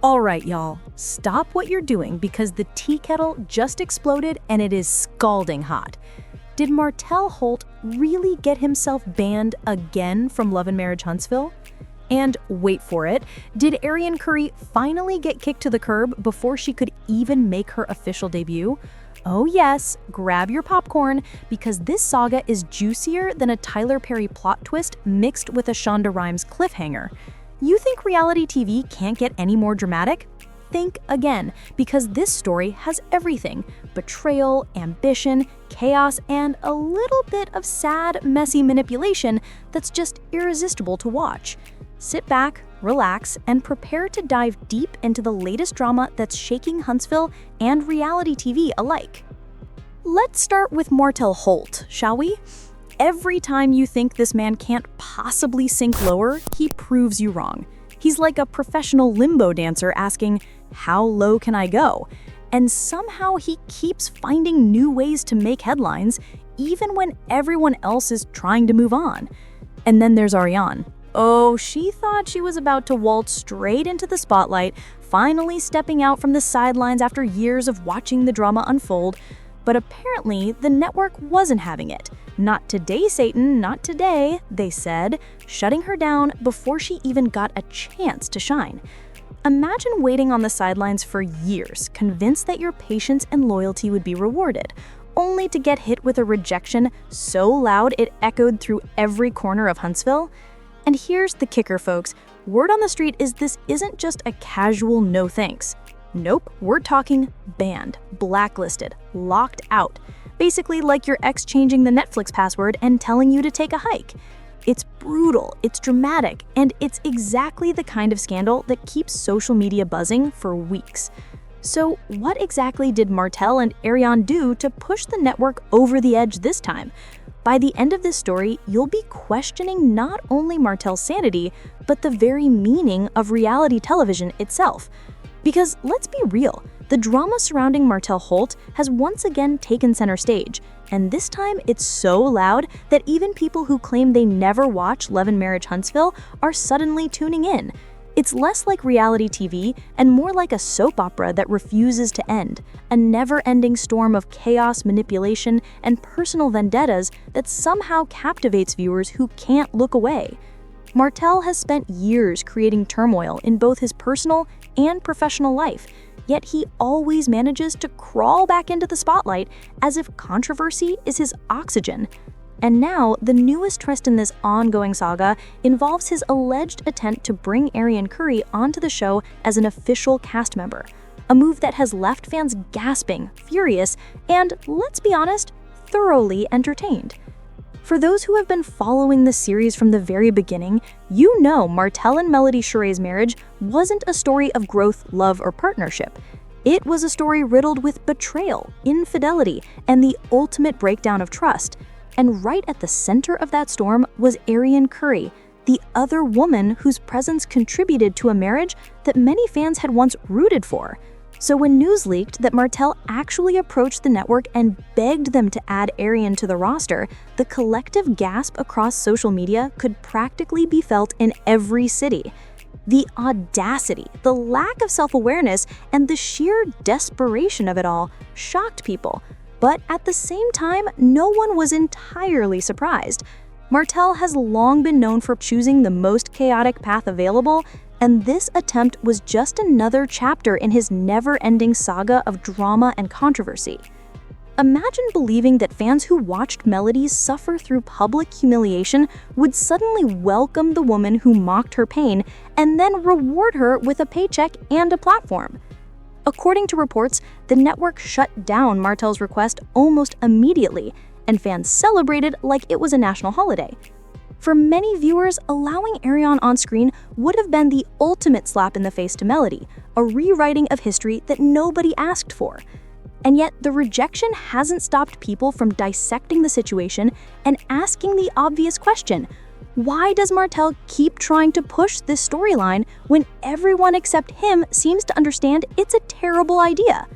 All right, y'all, stop what you're doing because the tea kettle just exploded and it is scalding hot. Did Martell Holt really get himself banned again from Love and Marriage Huntsville? And wait for it, did Arionne Curry finally get kicked to the curb before she could even make her official debut? Oh yes, grab your popcorn because this saga is juicier than a Tyler Perry plot twist mixed with a Shonda Rhimes cliffhanger. You think reality TV can't get any more dramatic? Think again, because this story has everything: betrayal, ambition, chaos, and a little bit of sad, messy manipulation that's just irresistible to watch. Sit back, relax, and prepare to dive deep into the latest drama that's shaking Huntsville and reality TV alike. Let's start with Martell Holt, shall we? Every time you think this man can't possibly sink lower, he proves you wrong. He's like a professional limbo dancer asking, "How low can I go?" And somehow he keeps finding new ways to make headlines, even when everyone else is trying to move on. And then there's Arionne. Oh, she thought she was about to waltz straight into the spotlight, finally stepping out from the sidelines after years of watching the drama unfold. But apparently, the network wasn't having it. "Not today, Satan, not today," they said, shutting her down before she even got a chance to shine. Imagine waiting on the sidelines for years, convinced that your patience and loyalty would be rewarded, only to get hit with a rejection so loud it echoed through every corner of Huntsville. And here's the kicker, folks. Word on the street is this isn't just a casual no thanks. Nope, we're talking banned, blacklisted, locked out. Basically like your ex changing the Netflix password and telling you to take a hike. It's brutal, it's dramatic, and it's exactly the kind of scandal that keeps social media buzzing for weeks. So what exactly did Martell and Aryen do to push the network over the edge this time? By the end of this story, you'll be questioning not only Martell's sanity, but the very meaning of reality television itself. Because let's be real, the drama surrounding Martell Holt has once again taken center stage, and this time it's so loud that even people who claim they never watch Love and Marriage Huntsville are suddenly tuning in. It's less like reality TV and more like a soap opera that refuses to end, a never-ending storm of chaos, manipulation, and personal vendettas that somehow captivates viewers who can't look away. Martell has spent years creating turmoil in both his personal and professional life, yet he always manages to crawl back into the spotlight as if controversy is his oxygen. And now, the newest twist in this ongoing saga involves his alleged attempt to bring Arionne Curry onto the show as an official cast member, a move that has left fans gasping, furious, and, let's be honest, thoroughly entertained. For those who have been following the series from the very beginning, you know Martell and Melody Chere's marriage wasn't a story of growth, love, or partnership. It was a story riddled with betrayal, infidelity, and the ultimate breakdown of trust. And right at the center of that storm was Arionne Curry, the other woman whose presence contributed to a marriage that many fans had once rooted for. So when news leaked that Martell actually approached the network and begged them to add Arionne to the roster, the collective gasp across social media could practically be felt in every city. The audacity, the lack of self-awareness, and the sheer desperation of it all shocked people. But at the same time, no one was entirely surprised. Martell has long been known for choosing the most chaotic path available, and this attempt was just another chapter in his never-ending saga of drama and controversy. Imagine believing that fans who watched Melody suffer through public humiliation would suddenly welcome the woman who mocked her pain and then reward her with a paycheck and a platform. According to reports, the network shut down Martell's request almost immediately, and fans celebrated like it was a national holiday. For many viewers, allowing Arionne on screen would have been the ultimate slap in the face to Melody, a rewriting of history that nobody asked for. And yet, the rejection hasn't stopped people from dissecting the situation and asking the obvious question: why does Martell keep trying to push this storyline when everyone except him seems to understand it's a terrible idea?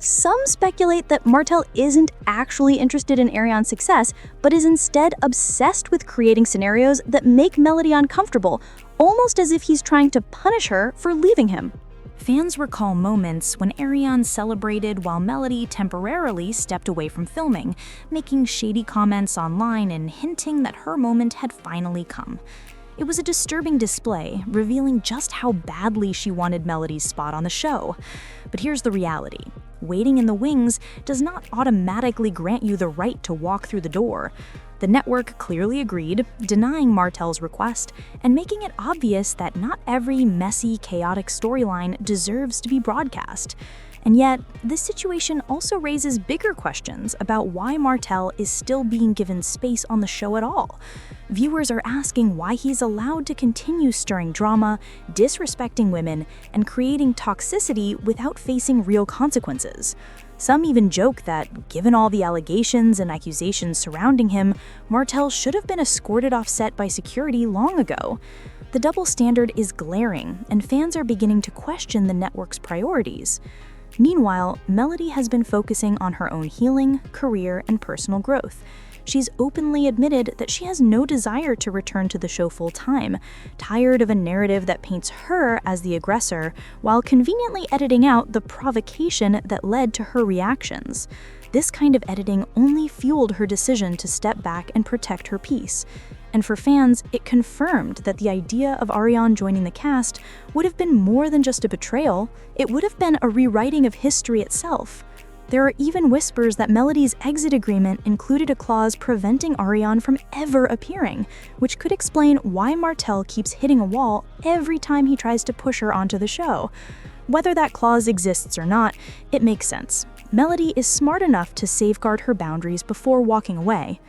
Some speculate that Martell isn't actually interested in Arionne's success, but is instead obsessed with creating scenarios that make Melody uncomfortable, almost as if he's trying to punish her for leaving him. Fans recall moments when Arionne celebrated while Melody temporarily stepped away from filming, making shady comments online and hinting that her moment had finally come. It was a disturbing display, revealing just how badly she wanted Melody's spot on the show. But here's the reality. Waiting in the wings does not automatically grant you the right to walk through the door. The network clearly agreed, denying Martell's request and making it obvious that not every messy, chaotic storyline deserves to be broadcast. And yet, this situation also raises bigger questions about why Martell is still being given space on the show at all. Viewers are asking why he's allowed to continue stirring drama, disrespecting women, and creating toxicity without facing real consequences. Some even joke that, given all the allegations and accusations surrounding him, Martell should have been escorted off set by security long ago. The double standard is glaring, and fans are beginning to question the network's priorities. Meanwhile, Melody has been focusing on her own healing, career, and personal growth. She's openly admitted that she has no desire to return to the show full-time, tired of a narrative that paints her as the aggressor, while conveniently editing out the provocation that led to her reactions. This kind of editing only fueled her decision to step back and protect her peace. And for fans, it confirmed that the idea of Arionne joining the cast would have been more than just a betrayal. It would have been a rewriting of history itself. There are even whispers that Melody's exit agreement included a clause preventing Arionne from ever appearing, which could explain why Martell keeps hitting a wall every time he tries to push her onto the show. Whether that clause exists or not, it makes sense. Melody is smart enough to safeguard her boundaries before walking away.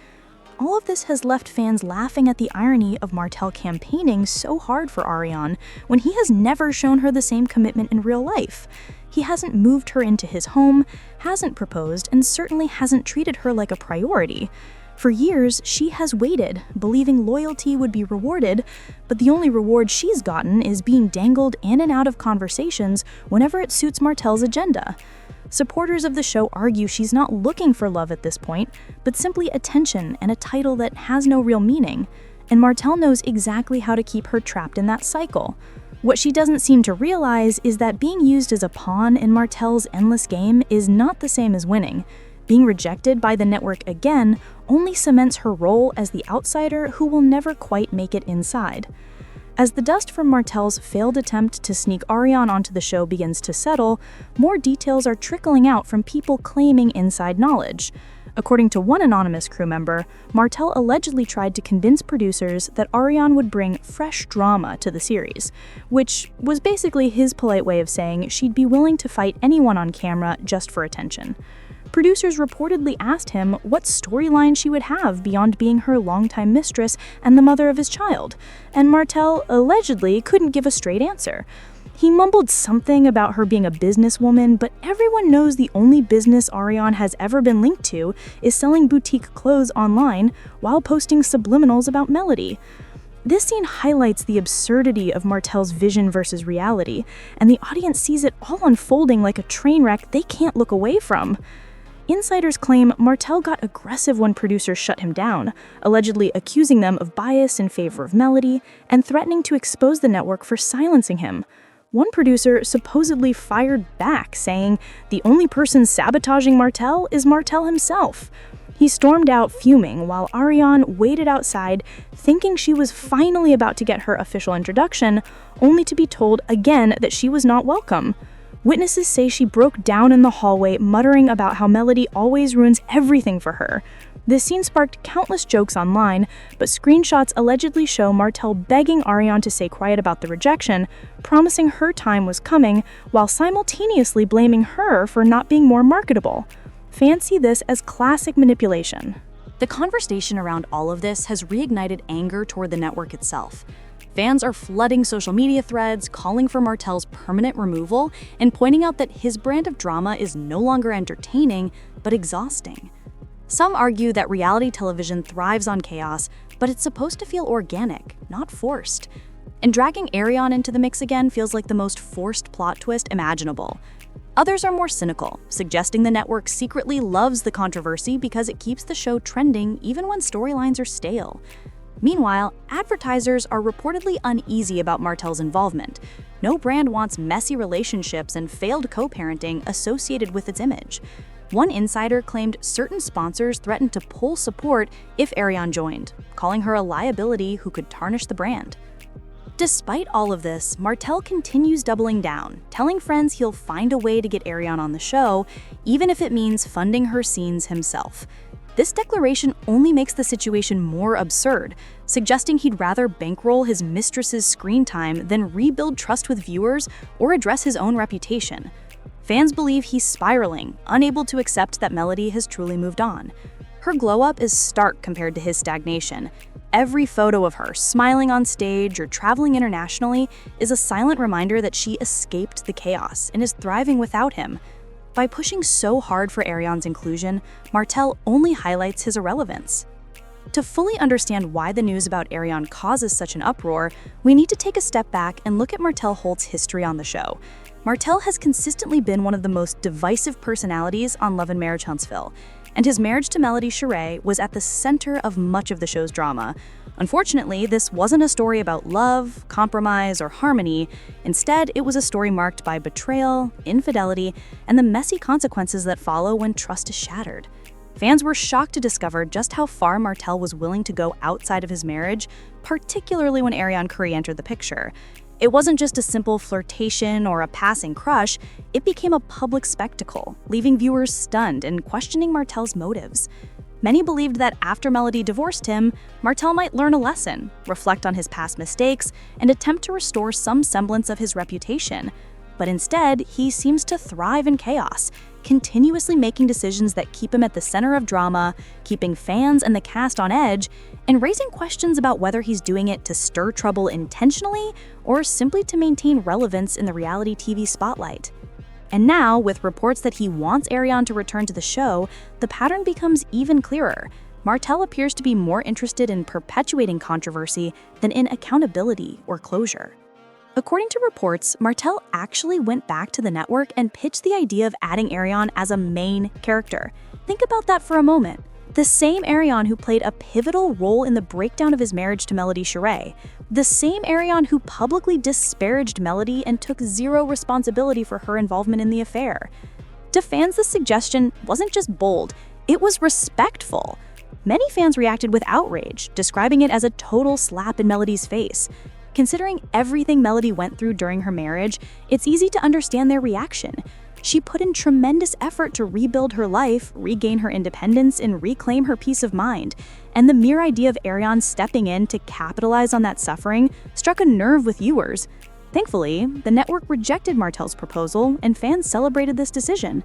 All of this has left fans laughing at the irony of Martell campaigning so hard for Arionne when he has never shown her the same commitment in real life. He hasn't moved her into his home, hasn't proposed, and certainly hasn't treated her like a priority. For years, she has waited, believing loyalty would be rewarded, but the only reward she's gotten is being dangled in and out of conversations whenever it suits Martell's agenda. Supporters of the show argue she's not looking for love at this point, but simply attention and a title that has no real meaning, and Martell knows exactly how to keep her trapped in that cycle. What she doesn't seem to realize is that being used as a pawn in Martell's endless game is not the same as winning. Being rejected by the network again only cements her role as the outsider who will never quite make it inside. As the dust from Martell's failed attempt to sneak Arionne onto the show begins to settle, more details are trickling out from people claiming inside knowledge. According to one anonymous crew member, Martell allegedly tried to convince producers that Arionne would bring fresh drama to the series, which was basically his polite way of saying she'd be willing to fight anyone on camera just for attention. Producers reportedly asked him what storyline she would have beyond being her longtime mistress and the mother of his child, and Martell allegedly couldn't give a straight answer. He mumbled something about her being a businesswoman, but everyone knows the only business Arionne has ever been linked to is selling boutique clothes online while posting subliminals about Melody. This scene highlights the absurdity of Martell's vision versus reality, and the audience sees it all unfolding like a train wreck they can't look away from. Insiders claim Martell got aggressive when producers shut him down, allegedly accusing them of bias in favor of Melody and threatening to expose the network for silencing him. One producer supposedly fired back, saying the only person sabotaging Martell is Martell himself. He stormed out fuming while Arionne waited outside, thinking she was finally about to get her official introduction, only to be told again that she was not welcome. Witnesses say she broke down in the hallway, muttering about how Melody always ruins everything for her. This scene sparked countless jokes online, but screenshots allegedly show Martell begging Arionne to stay quiet about the rejection, promising her time was coming, while simultaneously blaming her for not being more marketable. Fans see this as classic manipulation. The conversation around all of this has reignited anger toward the network itself. Fans are flooding social media threads, calling for Martell's permanent removal, and pointing out that his brand of drama is no longer entertaining, but exhausting. Some argue that reality television thrives on chaos, but it's supposed to feel organic, not forced. And dragging Arionne into the mix again feels like the most forced plot twist imaginable. Others are more cynical, suggesting the network secretly loves the controversy because it keeps the show trending even when storylines are stale. Meanwhile, advertisers are reportedly uneasy about Martell's involvement. No brand wants messy relationships and failed co-parenting associated with its image. One insider claimed certain sponsors threatened to pull support if Arionne joined, calling her a liability who could tarnish the brand. Despite all of this, Martell continues doubling down, telling friends he'll find a way to get Arionne on the show, even if it means funding her scenes himself. This declaration only makes the situation more absurd, suggesting he'd rather bankroll his mistress's screen time than rebuild trust with viewers or address his own reputation. Fans believe he's spiraling, unable to accept that Melody has truly moved on. Her glow-up is stark compared to his stagnation. Every photo of her smiling on stage or traveling internationally is a silent reminder that she escaped the chaos and is thriving without him. By pushing so hard for Arionne's inclusion, Martell only highlights his irrelevance. To fully understand why the news about Arionne causes such an uproar, we need to take a step back and look at Martell Holt's history on the show. Martell has consistently been one of the most divisive personalities on Love and Marriage Huntsville, and his marriage to Melody Sheree was at the center of much of the show's drama. Unfortunately, this wasn't a story about love, compromise, or harmony. Instead, it was a story marked by betrayal, infidelity, and the messy consequences that follow when trust is shattered. Fans were shocked to discover just how far Martell was willing to go outside of his marriage, particularly when Arionne Curry entered the picture. It wasn't just a simple flirtation or a passing crush, it became a public spectacle, leaving viewers stunned and questioning Martell's motives. Many believed that after Melody divorced him, Martell might learn a lesson, reflect on his past mistakes, and attempt to restore some semblance of his reputation. But instead, he seems to thrive in chaos, continuously making decisions that keep him at the center of drama, keeping fans and the cast on edge, and raising questions about whether he's doing it to stir trouble intentionally or simply to maintain relevance in the reality TV spotlight. And now, with reports that he wants Arionne to return to the show, the pattern becomes even clearer. Martell appears to be more interested in perpetuating controversy than in accountability or closure. According to reports, Martell actually went back to the network and pitched the idea of adding Arionne as a main character. Think about that for a moment. The same Arionne who played a pivotal role in the breakdown of his marriage to Melody Sheree. The same Arionne who publicly disparaged Melody and took zero responsibility for her involvement in the affair. To fans, this suggestion wasn't just bold, it was respectful. Many fans reacted with outrage, describing it as a total slap in Melody's face. Considering everything Melody went through during her marriage, it's easy to understand their reaction. She put in tremendous effort to rebuild her life, regain her independence, and reclaim her peace of mind. And the mere idea of Arionne stepping in to capitalize on that suffering struck a nerve with viewers. Thankfully, the network rejected Martell's proposal, and fans celebrated this decision,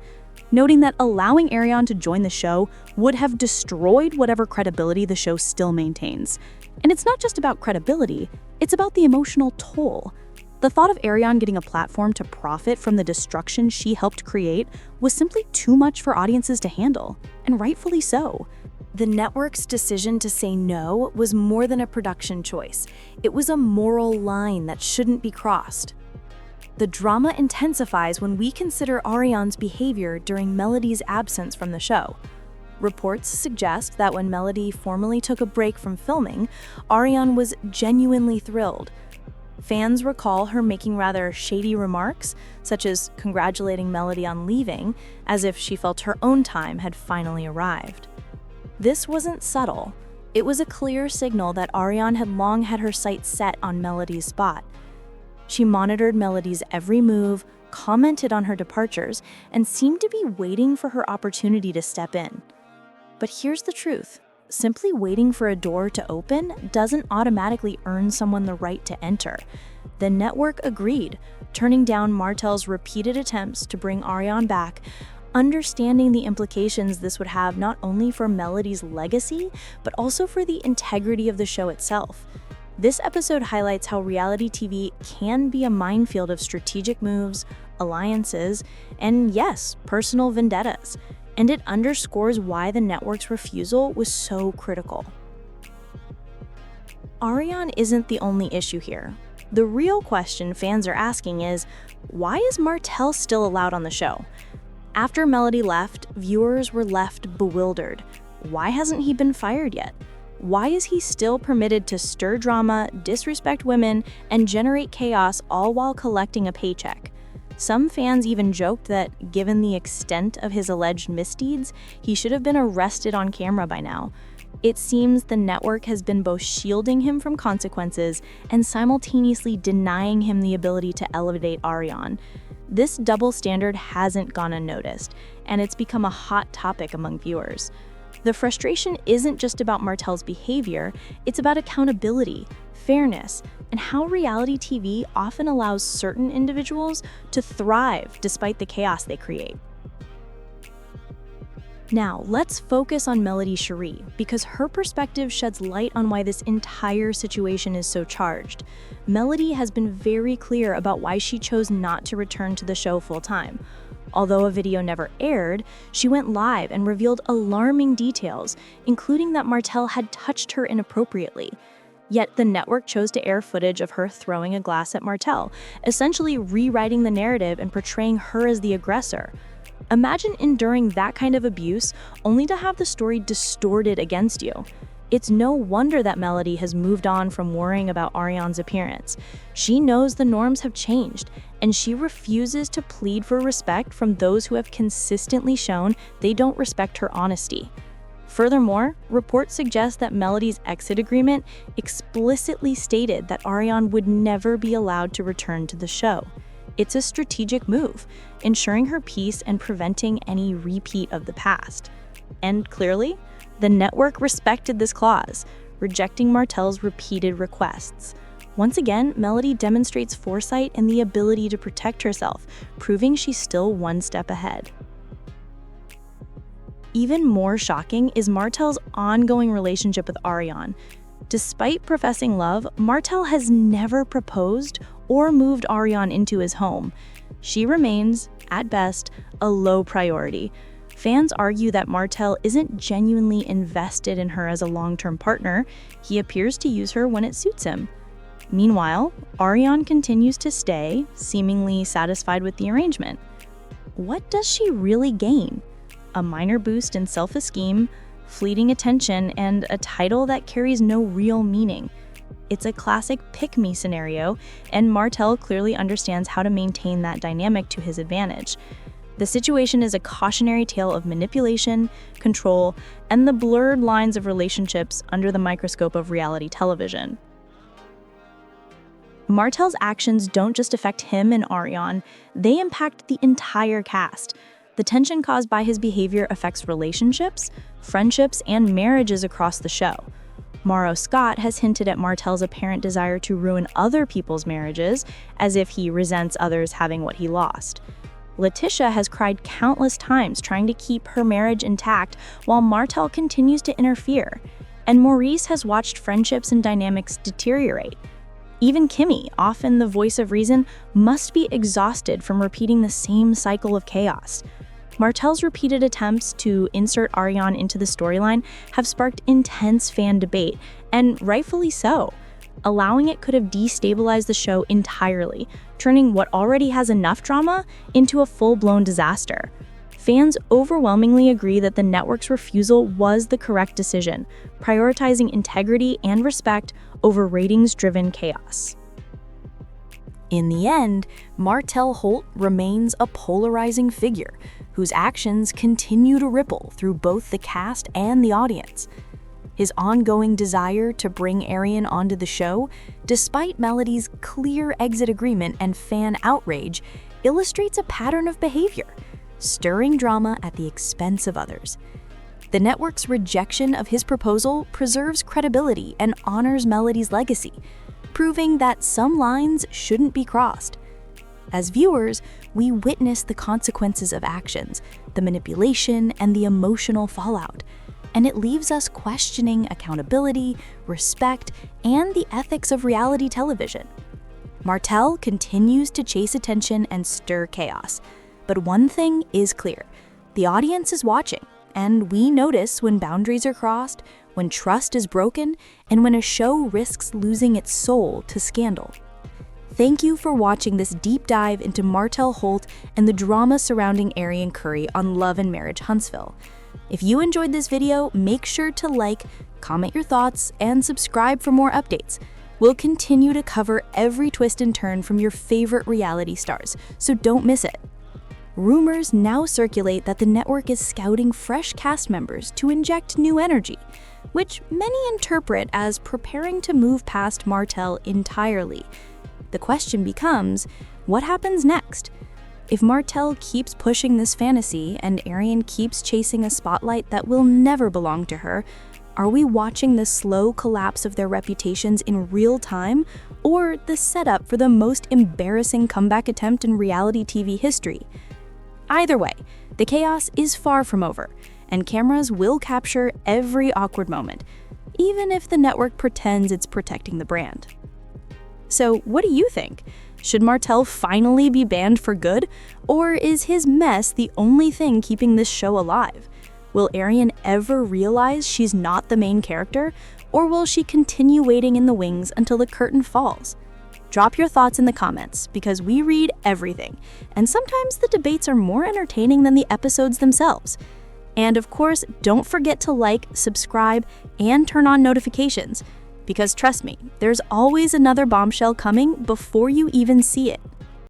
noting that allowing Arionne to join the show would have destroyed whatever credibility the show still maintains. And it's not just about credibility, it's about the emotional toll. The thought of Arionne getting a platform to profit from the destruction she helped create was simply too much for audiences to handle, and rightfully so. The network's decision to say no was more than a production choice. It was a moral line that shouldn't be crossed. The drama intensifies when we consider Arionne's behavior during Melody's absence from the show. Reports suggest that when Melody formally took a break from filming, Arionne was genuinely thrilled. Fans recall her making rather shady remarks, such as congratulating Melody on leaving, as if she felt her own time had finally arrived. This wasn't subtle. It was a clear signal that Arionne had long had her sights set on Melody's spot. She monitored Melody's every move, commented on her departures, and seemed to be waiting for her opportunity to step in. But here's the truth. Simply waiting for a door to open doesn't automatically earn someone the right to enter. The network agreed, turning down Martell's repeated attempts to bring Arionne back, understanding the implications this would have not only for Melody's legacy, but also for the integrity of the show itself. This episode highlights how reality TV can be a minefield of strategic moves, alliances, and yes, personal vendettas. And it underscores why the network's refusal was so critical. Arionne isn't the only issue here. The real question fans are asking is, why is Martell still allowed on the show? After Melody left, viewers were left bewildered. Why hasn't he been fired yet? Why is he still permitted to stir drama, disrespect women, and generate chaos all while collecting a paycheck? Some fans even joked that, given the extent of his alleged misdeeds, he should have been arrested on camera by now. It seems the network has been both shielding him from consequences and simultaneously denying him the ability to elevate Arionne. This double standard hasn't gone unnoticed, and it's become a hot topic among viewers. The frustration isn't just about Martell's behavior, it's about accountability, fairness, and how reality TV often allows certain individuals to thrive despite the chaos they create. Now, let's focus on Melody Cherie, because her perspective sheds light on why this entire situation is so charged. Melody has been very clear about why she chose not to return to the show full-time. Although a video never aired, she went live and revealed alarming details, including that Martell had touched her inappropriately. Yet the network chose to air footage of her throwing a glass at Martell, essentially rewriting the narrative and portraying her as the aggressor. Imagine enduring that kind of abuse only to have the story distorted against you. It's no wonder that Melody has moved on from worrying about Arionne's appearance. She knows the norms have changed, and she refuses to plead for respect from those who have consistently shown they don't respect her honesty. Furthermore, reports suggest that Melody's exit agreement explicitly stated that Arionne would never be allowed to return to the show. It's a strategic move, ensuring her peace and preventing any repeat of the past. And clearly, the network respected this clause, rejecting Martell's repeated requests. Once again, Melody demonstrates foresight and the ability to protect herself, proving she's still one step ahead. Even more shocking is Martell's ongoing relationship with Arionne. Despite professing love, Martell has never proposed or moved Arionne into his home. She remains, at best, a low priority. Fans argue that Martell isn't genuinely invested in her as a long-term partner. He appears to use her when it suits him. Meanwhile, Arionne continues to stay, seemingly satisfied with the arrangement. What does she really gain? A minor boost in self-esteem, fleeting attention, and a title that carries no real meaning. It's a classic pick-me scenario, and Martell clearly understands how to maintain that dynamic to his advantage. The situation is a cautionary tale of manipulation, control, and the blurred lines of relationships under the microscope of reality television. Martell's actions don't just affect him and Arionne, they impact the entire cast. The tension caused by his behavior affects relationships, friendships, and marriages across the show. Mauro Scott has hinted at Martell's apparent desire to ruin other people's marriages, as if he resents others having what he lost. Letitia has cried countless times trying to keep her marriage intact while Martell continues to interfere. And Maurice has watched friendships and dynamics deteriorate. Even Kimmy, often the voice of reason, must be exhausted from repeating the same cycle of chaos. Martell's repeated attempts to insert Arionne into the storyline have sparked intense fan debate, and rightfully so. Allowing it could have destabilized the show entirely, turning what already has enough drama into a full-blown disaster. Fans overwhelmingly agree that the network's refusal was the correct decision, prioritizing integrity and respect over ratings-driven chaos. In the end, Martell Holt remains a polarizing figure whose actions continue to ripple through both the cast and the audience. His ongoing desire to bring Aryen onto the show, despite Melody's clear exit agreement and fan outrage, illustrates a pattern of behavior, stirring drama at the expense of others. The network's rejection of his proposal preserves credibility and honors Melody's legacy, proving that some lines shouldn't be crossed. As viewers, we witness the consequences of actions, the manipulation, and the emotional fallout, and it leaves us questioning accountability, respect, and the ethics of reality television. Martell continues to chase attention and stir chaos, but one thing is clear: the audience is watching, and we notice when boundaries are crossed, when trust is broken, and when a show risks losing its soul to scandal. Thank you for watching this deep dive into Martell Holt and the drama surrounding Arionne Curry on Love and Marriage Huntsville. If you enjoyed this video, make sure to like, comment your thoughts, and subscribe for more updates. We'll continue to cover every twist and turn from your favorite reality stars, so don't miss it. Rumors now circulate that the network is scouting fresh cast members to inject new energy, which many interpret as preparing to move past Martell entirely. The question becomes, what happens next? If Martell keeps pushing this fantasy and Aryen keeps chasing a spotlight that will never belong to her, are we watching the slow collapse of their reputations in real time, or the setup for the most embarrassing comeback attempt in reality TV history? Either way, the chaos is far from over, and cameras will capture every awkward moment, even if the network pretends it's protecting the brand. So what do you think? Should Martell finally be banned for good, or is his mess the only thing keeping this show alive? Will Aryen ever realize she's not the main character, or will she continue waiting in the wings until the curtain falls? Drop your thoughts in the comments, because we read everything, and sometimes the debates are more entertaining than the episodes themselves. And of course, don't forget to like, subscribe, and turn on notifications. Because trust me, there's always another bombshell coming before you even see it.